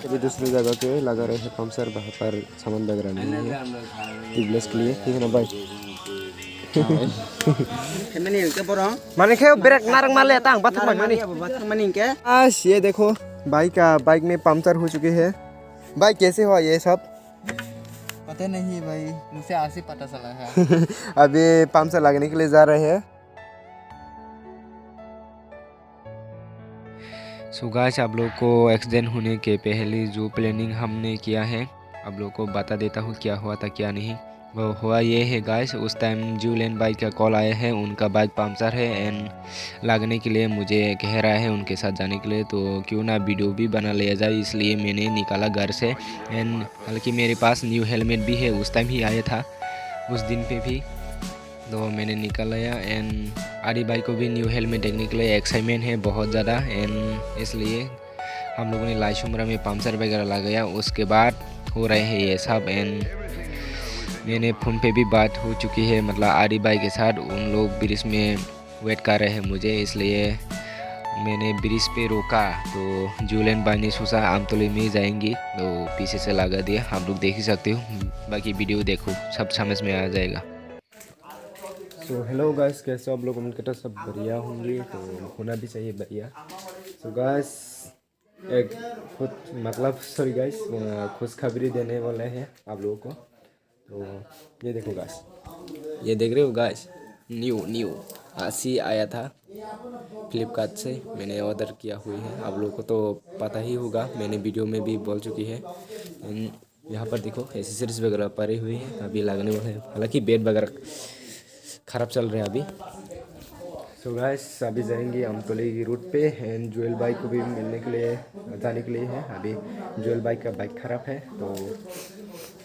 अभी दूसरी जगह पे लगा रहे हैं पंचर, वहाँ पर सामान वगैरह नहीं है ट्यूबलेस के लिए, ठीक है ना भाई। माने क्या ब्रेक नारंग मार लेता हूँ ये देखो बाइक में पंचर हो चुकी है। भाई कैसे हुआ ये सब? पता नहीं भाई, मुझे आज ही पता चला है। अभी पंचर लगने के लिए जा रहे हैं। सो गाइस, आप लोग को एक्सीडेंट होने के पहले जो प्लानिंग हमने किया है आप लोग को बता देता हूँ क्या हुआ था क्या नहीं। वो हुआ ये है गाइस, उस टाइम जूलियन बाइक का कॉल आया है, उनका बाइक पंचर है एंड लगने के लिए मुझे कह रहा है उनके साथ जाने के लिए, तो क्यों ना वीडियो भी बना लिया जाए, इसलिए मैंने निकाला घर से। एंड हालांकि मेरे पास न्यू हेलमेट भी है, उस टाइम ही आया था उस दिन पे भी, तो मैंने निकाला। एंड आदि भाई को भी न्यू हेलमेट देखने के लिए एक्साइटमेंट है बहुत ज़्यादा, एंड इसलिए हम लोगों ने लाइशुमरा में पंचर वगैरह लगाया। उसके बाद हो रहे हैं ये सब। एंड मैंने फ़ोन पे भी बात हो चुकी है, मतलब आदि भाई के साथ, उन लोग ब्रिज में वेट कर रहे हैं मुझे, इसलिए मैंने ब्रिज पे रोका। तो जूलियन भाई ने सोचा आमतौली में जाएंगी, तो पीछे से लगा दिया। आप लोग देख ही सकते हो, बाकी वीडियो देखो सब समझ में आ जाएगा। सो हेलो गाइस, कैसे आप लोग? उनके तो सब बढ़िया होंगे, तो होना भी चाहिए बढ़िया। सो गाइस, एक सॉरी गाइस, खुशखबरी देने वाले हैं आप लोगों को। तो ये देखो गाइस, ये देख रहे हो गाइस, न्यू आज ही आया था फ्लिपकार्ट से, मैंने ऑर्डर किया हुई है। आप लोगों को तो पता ही होगा, मैंने वीडियो में भी बोल चुकी है। यहाँ पर देखो एसेसरीज वगैरह पड़ी हुई है, अभी लगने वाले हैं। हालांकि बेड वगैरह ख़राब चल रहे हैं अभी। सो गाइस, अभी जाएंगे आमतौली की रूट पे, एंड जुएल बाइक को भी मिलने के लिए जाने के लिए है। अभी जुएल बाइक का बाइक ख़राब है, तो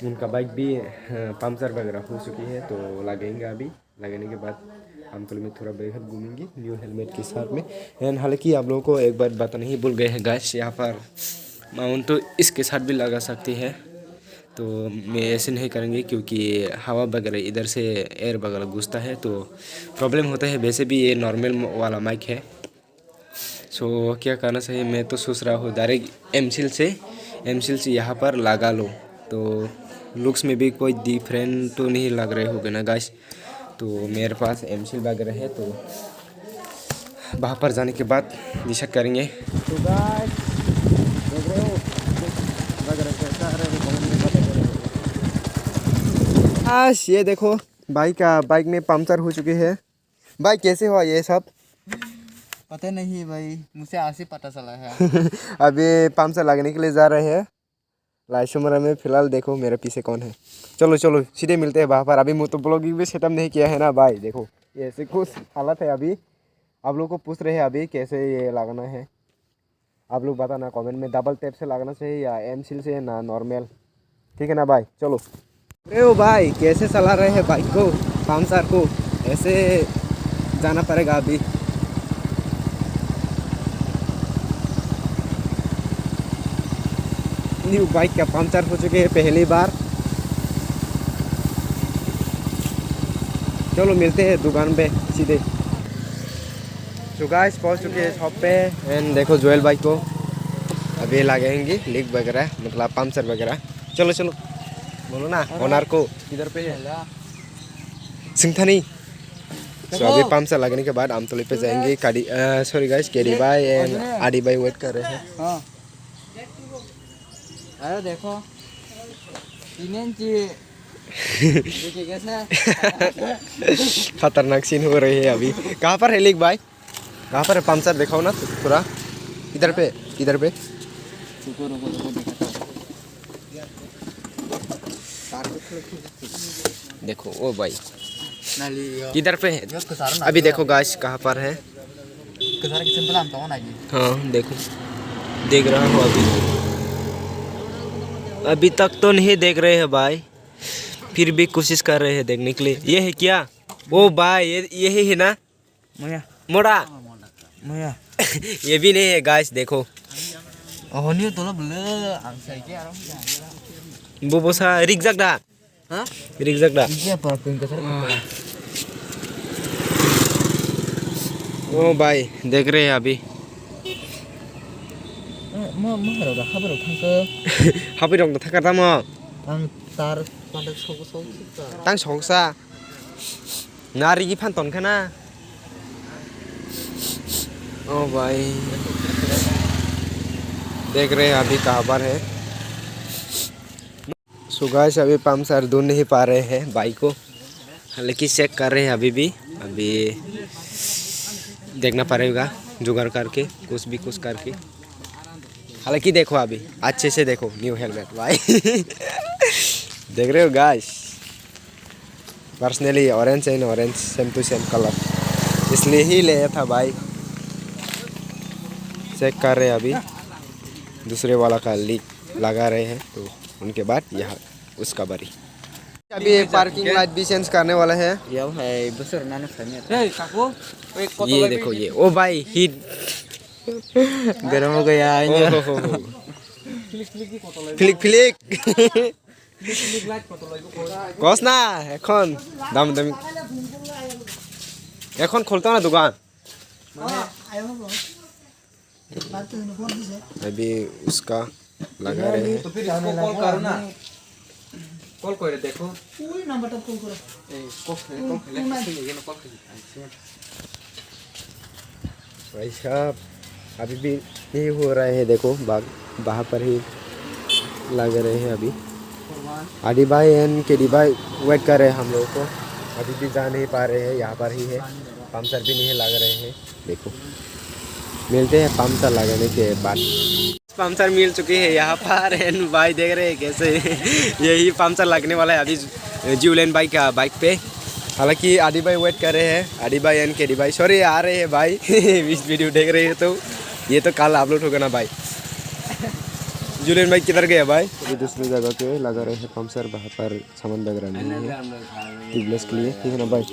उनका बाइक भी पंचर वगैरह हो चुकी है, तो लगेंगे। अभी लगने के बाद आमतौली में थोड़ा बेहद घूमेंगे न्यू हेलमेट के साथ में। एंड हालांकि आप लोगों को एक बात बताना ही भूल गए हैं गाइस, यहाँ पर माउंट तो इसके साथ भी लगा सकती है, तो मैं ऐसे नहीं करेंगे क्योंकि हवा वगैरह इधर से एयर वगैरह घुसता है तो प्रॉब्लम होता है। वैसे भी ये नॉर्मल वाला माइक है, सो क्या करना चाहिए, मैं तो सोच रहा हूँ डायरेक्ट एमसील से यहाँ पर लगा लो, तो लुक्स में भी कोई डिफरेंट तो नहीं लग रहे होगे ना गाइस। तो मेरे पास एमसील वगैरह है, तो वहाँ पर जाने के बाद डिसाइड करेंगे। तो गाइस देख रहे हो ये देखो बाइक में पंचर हो चुकी है। भाई कैसे हुआ ये सब? पता नहीं भाई, मुझे आज ही पता चला है। अभी पंचर लगने के लिए जा रहे हैं लाइशुमरा में। फिलहाल देखो मेरे पीछे कौन है, चलो सीधे मिलते हैं वहाँ पर। अभी मुझे तो ब्लॉगिंग भी सेटअप नहीं किया है ना भाई, देखो ये ऐसे कुछ हालत है। अभी आप लोग को पूछ रहे हैं अभी कैसे ये लगाना है, आप लोग बताना कमेंट में। डबल टेप से लगाना चाहिए या एमसील से ना नॉर्मल, ठीक है ना भाई? चलो। अरे ओ भाई, कैसे चला रहे हैं बाइक को, पंचर को ऐसे जाना पड़ेगा अभी। न्यू बाइक का पंचर हो चुके हैं पहली बार। चलो मिलते हैं दुकान पे सीधे। तो गाइस पहुंच चुके हैं शॉप पे, एंड देखो जुएल बाइक को अभी लगाएंगे लीक वगैरह, मतलब पंचर वगैरह। चलो बोलो ना ओनर को, किधर पे है सिंथनी। तो अभी पंचर लगने के बाद आमतौली पे जाएंगे। सॉरी गाइस, केडी भाई एंड आदि भाई वेट कर रहे हैं। हाँ अरे देखो 3 इंच खतरनाक सीन हो रही है अभी। कहाँ पर है लीक भाई, कहाँ पर है पंचर? दिखाओ ना थोड़ा, इधर पे देखो। ओ भाई किधर पे है? अभी देखो गाइस कहाँ पर है। हाँ देखो, देख रहा हूँ अभी तक तो नहीं देख रहे हैं भाई, फिर भी कोशिश कर रहे हैं देखने के लिए। ये है क्या? ओ भाई ये है ना मोड़ा ये भी नहीं है गाइस, देखो वो बोसा रिक्जक दा ओ भाई देख रहे हैं अभी महाराव दा हाबाराव थांखो हाबी दं थाखा दाम आं तार पाटा सौ तां सौसा नारी की फान खाना ओ भाई देख रहे हैं अभी कहाँ पर है। सो गाइस अभी पंचर धो नहीं पा रहे हैं बाइक को, हालांकि चेक कर रहे हैं अभी भी। अभी देखना पड़ेगा जुगाड़ करके कुछ करके। हालांकि देखो अभी अच्छे से देखो न्यू हेलमेट भाई देख रहे हो guys, personally orange and orange same to same colour, इसलिए ही लिया था भाई। चेक कर रहे हैं अभी, दूसरे वाला का लीक लगा रहे हैं तो उनके बाद यहाँ उसका बारी। अभी एक पार्किंग लाइट भी चेंज करने वाला है। याव है बसर नानो खाने काको ये देखो ये ओ भाई हीट गरम हो गया फ्लिक कस ना এখন दाम दामी এখন खोलता ना दुकान। अभी उसका लगा रहे हैं। तो फिर इसको कॉल करो ना, कॉल करे देखो कोई नंबर कॉल करो भाई साहब अभी भी यही हो रहा है, देखो बाहर पर ही लग रहे हैं। अभी आदि भाई एंड केडी भाई वेट कर रहे हैं हम लोगों को, अभी भी जा नहीं पा रहे हैं, यहाँ पर ही है, पंचर भी नहीं लग रहे हैं। देखो मिलते हैं पंचर लगाने के बाद। पंचर मिल चुकी है यहाँ पर एंड भाई देख रहे हैं कैसे यही पंचर लगने वाला है अभी जीवलेन भाई का बाइक पे। हालांकि आदि भाई वेट कर रहे हैं, आदि भाई एंड केडी भाई सॉरी आ रहे हैं भाई इस वीडियो देख रहे हैं तो ये तो कल अपलोड होगा ना भाई। जीवलेन भाई किधर गया भाई? अभी दूसरी जगह पे लगा रहे हैं पंचर, वहाँ पर सामान वगैरह नहीं है ट्यूबलेस के लिए, ठीक है ना भाई?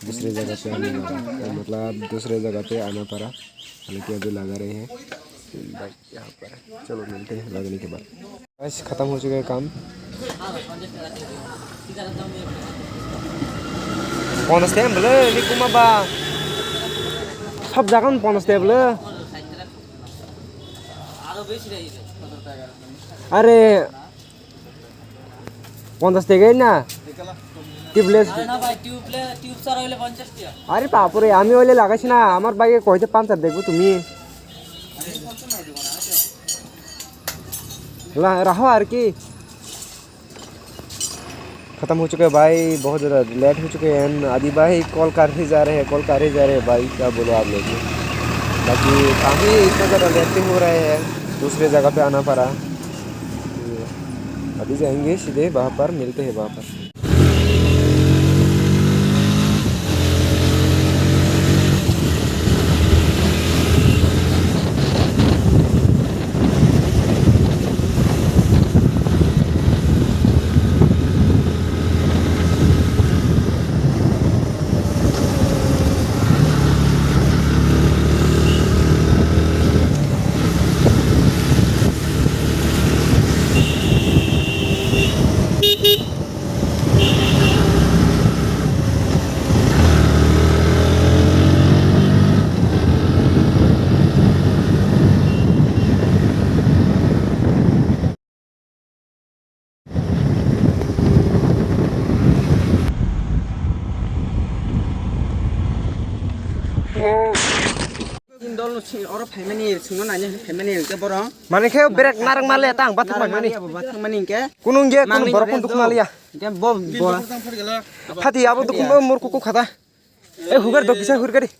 दूसरे जगह पे आने लगा, मतलब दूसरे जगह पे आना पड़ा, हालांकि अभी लगा रहे हैं बाइक यहाँ पर। चलो मिलते हैं लगने के बाद। बस ख़त्म हो चुका है काम। पन्नास टाइम बोले लिखूँ बा सब जगह में 50 टाइम बोले। अरे 50 টাকা না টিউবলেস আরে বাপরে আমি ওইলে লাগাইছি না, আমার বাইকে কয়তে পাঞ্চার দেখবো তুমি रहो यार की। ख़त्म हो चुका है भाई, बहुत ज़्यादा लेट हो चुके हैं। आदि भाई कॉल कर ही जा रहे हैं भाई, क्या बोलो आप लोग। बाकी काफ़ी इतना ज़्यादा लेट हो रहे हैं, दूसरे जगह पे आना पड़ा। अभी जाएंगे सीधे वहाँ पर, मिलते हैं वहाँ पर। orang family sungon aja family ke borong Mana kau berak narang malah tang batuk mana ni? bathang maning ke Kunung je kunung borok pun duk malah ya. ke bo bo Hati apa duk mur kuku kata. Hugar dok bisa hugar di.